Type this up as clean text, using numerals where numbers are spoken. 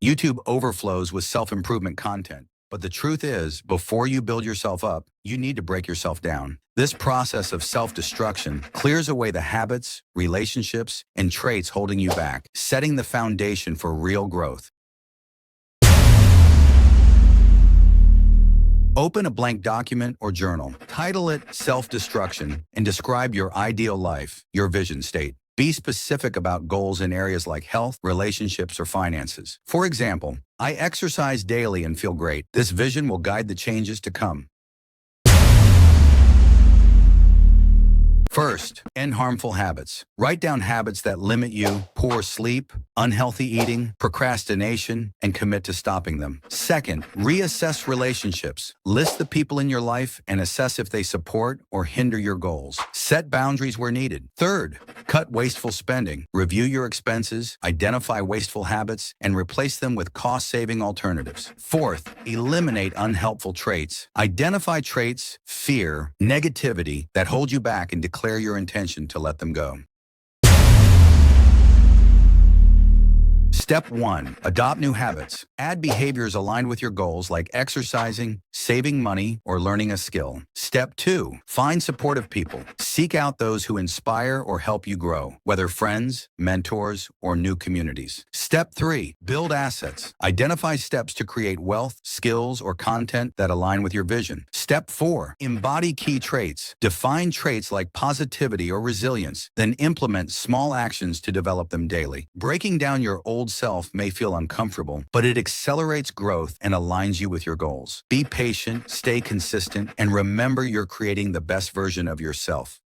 YouTube overflows with self-improvement content. But the truth is, before you build yourself up, you need to break yourself down. This process of self-destruction clears away the habits, relationships, and traits holding you back, setting the foundation for real growth. Open a blank document or journal. Title it Self-Destruction and describe your ideal life, your vision state. Be specific about goals in areas like health, relationships, or finances. For example, I exercise daily and feel great. This vision will guide the changes to come. First, end harmful habits. Write down habits that limit you: poor sleep, unhealthy eating, procrastination, and commit to stopping them. Second, reassess relationships. List the people in your life and assess if they support or hinder your goals. Set boundaries where needed. Third, cut wasteful spending. Review your expenses, identify wasteful habits, and replace them with cost-saving alternatives. Fourth, eliminate unhelpful traits. Identify traits, fear, negativity that hold you back and declare your intention to let them go. Step 1. Adopt new habits. Add behaviors aligned with your goals like exercising, saving money, or learning a skill. Step 2. Find supportive people. Seek out those who inspire or help you grow, whether friends, mentors, or new communities. Step 3. Build assets. Identify steps to create wealth, skills, or content that align with your vision. Step 4. Embody key traits. Define traits like positivity or resilience, then implement small actions to develop them daily. Breaking down your old self may feel uncomfortable, but it accelerates growth and aligns you with your goals. Be patient, stay consistent, and remember you're creating the best version of yourself.